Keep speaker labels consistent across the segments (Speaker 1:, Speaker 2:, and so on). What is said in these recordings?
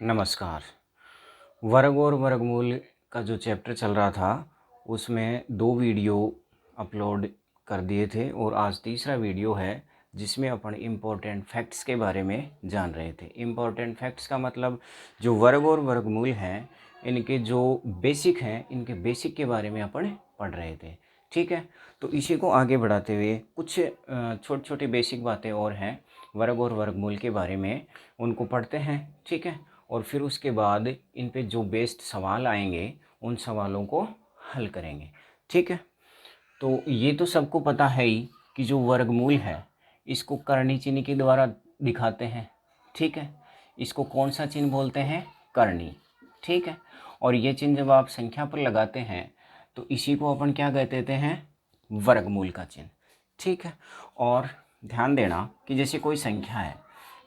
Speaker 1: नमस्कार। वर्ग और वर्गमूल का जो चैप्टर चल रहा था उसमें 2 वीडियो अपलोड कर दिए थे और आज तीसरा वीडियो है जिसमें अपन इम्पोर्टेंट फैक्ट्स के बारे में जान रहे थे। इम्पोर्टेंट फैक्ट्स का मतलब जो वर्ग और वर्गमूल हैं इनके जो बेसिक हैं इनके बेसिक के बारे में अपन पढ़ रहे थे। ठीक है, तो इसी को आगे बढ़ाते हुए कुछ छोटी छोटी बेसिक बातें और हैं वर्ग और वर्गमूल के बारे में, उनको पढ़ते हैं। ठीक है, और फिर उसके बाद इन पे जो बेस्ड सवाल आएंगे उन सवालों को हल करेंगे। ठीक है, तो ये तो सबको पता है ही कि जो वर्गमूल है इसको करनी चिन्ह के द्वारा दिखाते हैं। ठीक है, इसको कौन सा चिन्ह बोलते हैं? करनी। ठीक है, और ये चिन्ह जब आप संख्या पर लगाते हैं तो इसी को अपन क्या कह देते हैं? वर्गमूल का चिन्ह। ठीक है, और ध्यान देना कि जैसे कोई संख्या है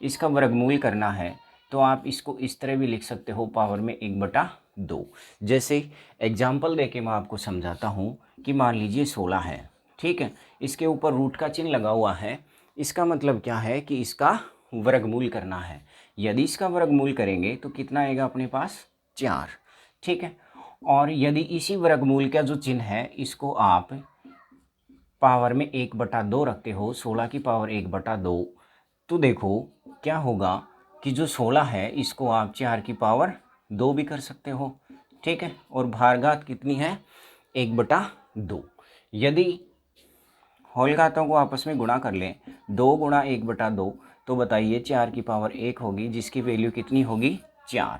Speaker 1: इसका वर्गमूल करना है तो आप इसको इस तरह भी लिख सकते हो, पावर में 1/2। जैसे एग्जाम्पल देके मैं आपको समझाता हूँ कि मान लीजिए 16 है। ठीक है, इसके ऊपर रूट का चिन्ह लगा हुआ है। इसका मतलब क्या है कि इसका वर्गमूल करना है। यदि इसका वर्गमूल करेंगे तो कितना आएगा अपने पास? 4। ठीक है, और यदि इसी वर्गमूल का जो चिन्ह है इसको आप पावर में 1/2 रखते हो, 16 की पावर 1/2, तो देखो क्या होगा कि जो 16 है इसको आप 4 की पावर 2 भी कर सकते हो। ठीक है, और भारघात कितनी है? 1/2। यदि होल घातों को आपस में गुणा कर लें, 2 गुणा 1/2, तो बताइए 4 की पावर 1 होगी जिसकी वैल्यू कितनी होगी? 4।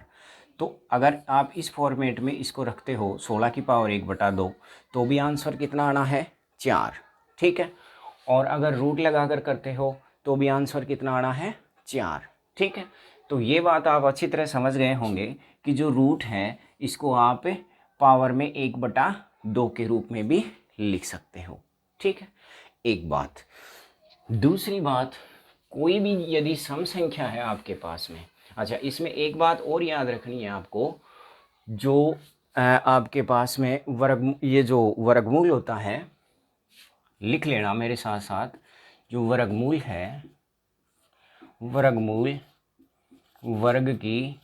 Speaker 1: तो अगर आप इस फॉर्मेट में इसको रखते हो 16 की पावर 1/2 तो भी आंसर कितना आना है? 4। ठीक है, और अगर रूट लगाकर करते हो तो भी आंसर कितना आना है? 4। ठीक है, तो ये बात आप अच्छी तरह समझ गए होंगे कि जो रूट है इसको आप पावर में 1/2 के रूप में भी लिख सकते हो। ठीक है, एक बात। दूसरी बात, कोई भी यदि सम संख्या है आपके पास में, अच्छा इसमें एक बात और याद रखनी है आपको, जो आपके पास में ये जो वर्गमूल होता है, लिख लेना मेरे साथ साथ। जो वर्गमूल है, वर्गमूल वर्ग की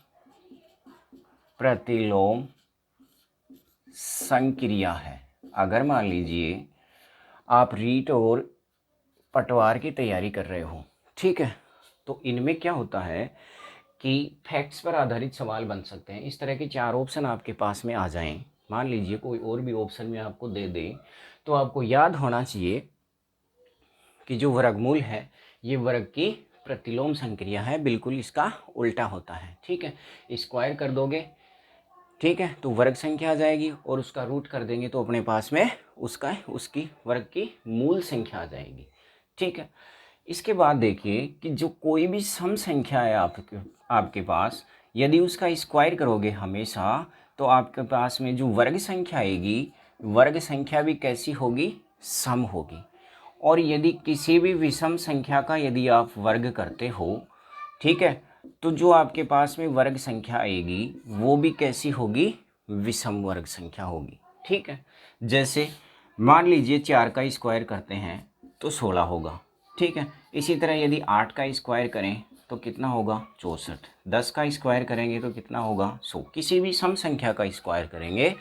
Speaker 1: प्रतिलोम संक्रिया है। अगर मान लीजिए आप रीट और पटवार की तैयारी कर रहे हो, ठीक है, तो इनमें क्या होता है कि फैक्ट्स पर आधारित सवाल बन सकते हैं। इस तरह के 4 ऑप्शन आपके पास में आ जाएं, मान लीजिए कोई और भी ऑप्शन में आपको दे दे, तो आपको याद होना चाहिए कि जो वर्गमूल है ये वर्ग की प्रतिलोम संक्रिया है, बिल्कुल इसका उल्टा होता है। ठीक है, स्क्वायर कर दोगे, ठीक है, तो वर्ग संख्या आ जाएगी और उसका रूट कर देंगे तो अपने पास में उसकी वर्ग की मूल संख्या आ जाएगी। ठीक है, इसके बाद देखिए कि जो कोई भी सम संख्या है आपके पास, यदि उसका स्क्वायर करोगे हमेशा तो आपके पास में जो वर्ग संख्या आएगी, वर्ग संख्या भी कैसी होगी? सम होगी। और यदि किसी भी विषम संख्या का यदि आप वर्ग करते हो, ठीक है, तो जो आपके पास में वर्ग संख्या आएगी वो भी कैसी होगी? विषम वर्ग संख्या होगी। ठीक है, जैसे मान लीजिए 4 का स्क्वायर करते हैं तो 16 होगा। ठीक है, इसी तरह यदि 8 का स्क्वायर करें तो कितना होगा? 64। 10 का स्क्वायर करेंगे तो कितना होगा? 100। किसी भी सम संख्या का स्क्वायर करेंगे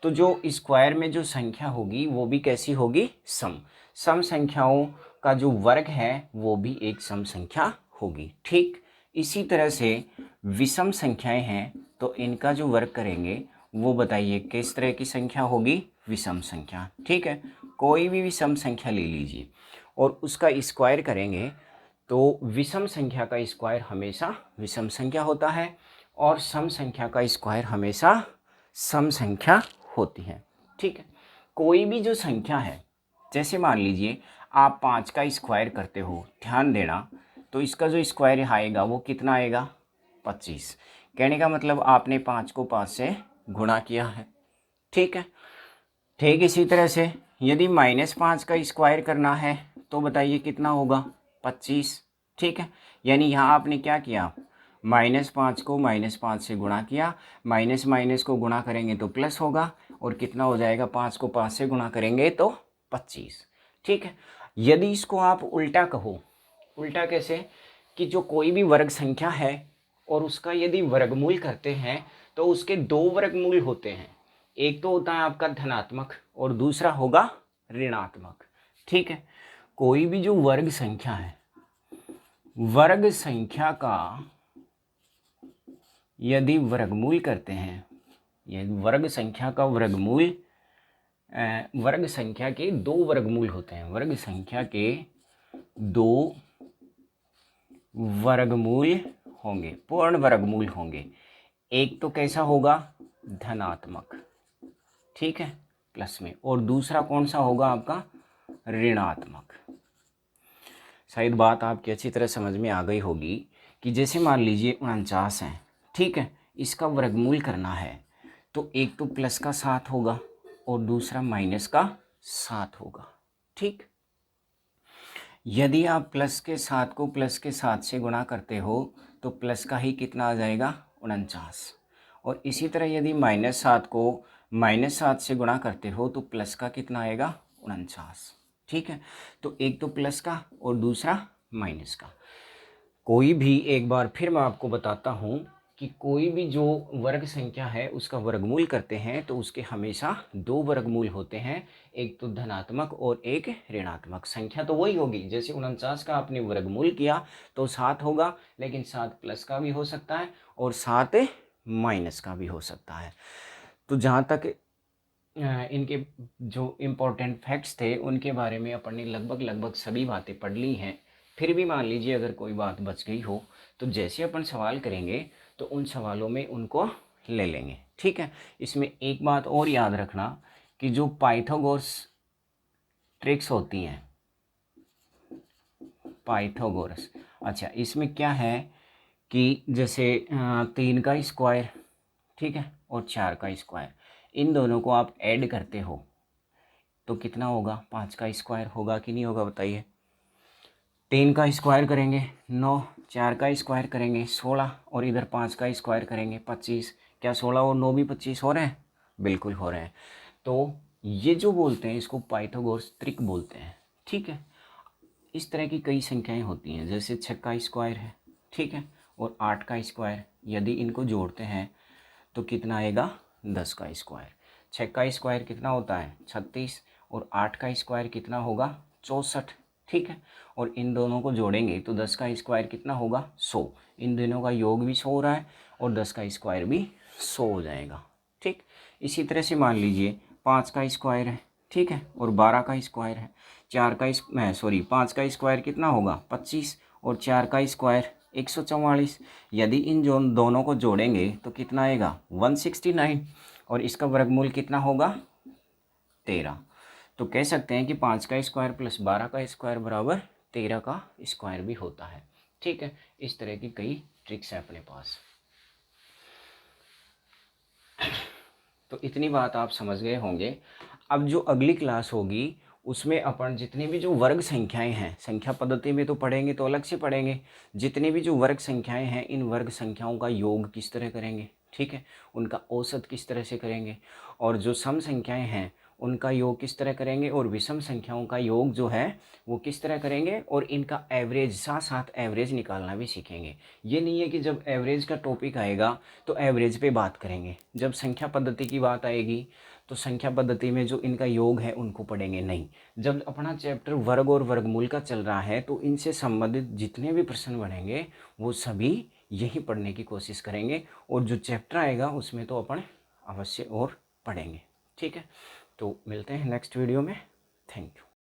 Speaker 1: तो जो स्क्वायर में जो संख्या होगी वो भी कैसी होगी? सम। सम संख्याओं का जो वर्ग है वो भी एक सम संख्या होगी। ठीक इसी तरह से विषम संख्याएं हैं तो इनका जो वर्ग करेंगे वो बताइए किस तरह की संख्या होगी? विषम संख्या। ठीक है, कोई भी विषम संख्या ले लीजिए और उसका स्क्वायर करेंगे तो विषम संख्या का स्क्वायर हमेशा विषम संख्या होता है और सम संख्या का स्क्वायर हमेशा सम संख्या होती है। ठीक है, कोई भी जो संख्या है, जैसे मान लीजिए आप 5 का स्क्वायर करते हो, ध्यान देना, तो इसका जो स्क्वायर आएगा वो कितना आएगा? 25। कहने का मतलब आपने 5 को 5 से गुणा किया है। ठीक है, ठीक इसी तरह से यदि -5 का स्क्वायर करना है तो बताइए कितना होगा? 25। ठीक है, यानी यहाँ आपने क्या किया? -5 को -5 से गुणा किया, माइनस माइनस को गुणा करेंगे तो प्लस होगा और कितना हो जाएगा? 5 को 5 से गुणा करेंगे तो 25। ठीक है, यदि इसको आप उल्टा कहो, उल्टा कैसे? कि जो कोई भी वर्ग संख्या है और उसका यदि वर्गमूल करते हैं तो उसके दो वर्गमूल होते हैं। एक तो होता है आपका धनात्मक और दूसरा होगा ऋणात्मक। ठीक है, कोई भी जो वर्ग संख्या है, वर्ग संख्या का यदि वर्गमूल करते हैं, ये वर्ग संख्या का वर्गमूल, वर्ग संख्या के दो वर्गमूल होते हैं, वर्ग संख्या के दो वर्गमूल होंगे, पूर्ण वर्गमूल होंगे। एक तो कैसा होगा, धनात्मक, ठीक है, प्लस में, और दूसरा कौन सा होगा आपका, ऋणात्मक। शायद बात आपकी अच्छी तरह समझ में आ गई होगी कि जैसे मान लीजिए 49 है, ठीक है, इसका वर्गमूल करना है तो एक तो प्लस का 7 होगा और दूसरा माइनस का 7 होगा। ठीक, यदि आप प्लस के 7 को प्लस के 7 से गुणा करते हो तो प्लस का ही कितना आ जाएगा, 49। और इसी तरह यदि -7 को -7 से गुणा करते हो तो प्लस का कितना आएगा, 49। ठीक है, तो एक तो प्लस का और दूसरा माइनस का। कोई भी, एक बार फिर मैं आपको बताता हूँ कि कोई भी जो वर्ग संख्या है उसका वर्गमूल करते हैं तो उसके हमेशा दो वर्गमूल होते हैं, एक तो धनात्मक और एक ऋणात्मक। संख्या तो वही होगी, जैसे 49 का आपने वर्गमूल किया तो 7 होगा, लेकिन 7 प्लस का भी हो सकता है और 7 माइनस का भी हो सकता है। तो जहाँ तक इनके जो इम्पोर्टेंट फैक्ट्स थे उनके बारे में अपन ने लगभग सभी बातें पढ़ ली हैं। फिर भी मान लीजिए अगर कोई बात बच गई हो तो जैसे अपन सवाल करेंगे तो उन सवालों में उनको ले लेंगे। ठीक है, इसमें एक बात और याद रखना कि जो पाइथागोरस ट्रिक्स होती हैं, पाइथागोरस, अच्छा इसमें क्या है कि जैसे 3 का स्क्वायर, ठीक है, और 4 का स्क्वायर, इन दोनों को आप ऐड करते हो तो कितना होगा, 5 का स्क्वायर होगा कि नहीं होगा, बताइए। 3 का स्क्वायर करेंगे 9, 4 का स्क्वायर करेंगे 16 और इधर 5 का स्क्वायर करेंगे 25। क्या 16 और 9 भी 25 हो रहे हैं, बिल्कुल हो रहे हैं। तो ये जो बोलते हैं इसको पाइथागोरस ट्रिक बोलते हैं। ठीक है, इस तरह की कई संख्याएं होती हैं, जैसे 6 का स्क्वायर है, ठीक है, और 8 का स्क्वायर, यदि इनको जोड़ते हैं तो कितना आएगा, 10 का स्क्वायर। 6 का स्क्वायर कितना होता है, 36, और 8 का स्क्वायर कितना होगा, 64। ठीक है, और इन दोनों को जोड़ेंगे तो 10 का स्क्वायर कितना होगा, 100। इन दोनों का योग भी 100 हो रहा है और 10 का स्क्वायर भी 100 हो जाएगा। ठीक, इसी तरह से मान लीजिए 5 का स्क्वायर है, ठीक है, और 12 का स्क्वायर है। 5 का स्क्वायर कितना होगा, 25, और 4 का स्क्वायर 144। यदि इन जो दोनों को जोड़ेंगे तो कितना आएगा, 169, और इसका वर्गमूल कितना होगा, 13। तो कह सकते हैं कि 5 का स्क्वायर प्लस 12 का स्क्वायर बराबर 13 का स्क्वायर भी होता है। ठीक है, इस तरह की कई ट्रिक्स हैं अपने पास। तो इतनी बात आप समझ गए होंगे। अब जो अगली क्लास होगी उसमें अपन जितनी भी जो वर्ग संख्याएं हैं, संख्या पद्धति में तो पढ़ेंगे तो अलग से पढ़ेंगे, जितनी भी जो वर्ग संख्याएं हैं इन वर्ग संख्याओं का योग किस तरह करेंगे, ठीक है, उनका औसत किस तरह से करेंगे, और जो सम संख्याएं हैं उनका योग किस तरह करेंगे, और विषम संख्याओं का योग जो है वो किस तरह करेंगे, और इनका एवरेज, साथ साथ एवरेज निकालना भी सीखेंगे। ये नहीं है कि जब एवरेज का टॉपिक आएगा तो एवरेज पे बात करेंगे, जब संख्या पद्धति की बात आएगी तो संख्या पद्धति में जो इनका योग है उनको पढ़ेंगे नहीं। जब अपना चैप्टर वर्ग और वर्गमूल का चल रहा है तो इनसे संबंधित जितने भी प्रश्न बनेंगे वो सभी यही पढ़ने की कोशिश करेंगे, और जो चैप्टर आएगा उसमें तो अपन अवश्य और पढ़ेंगे। ठीक है, तो मिलते हैं नेक्स्ट वीडियो में। Thank you.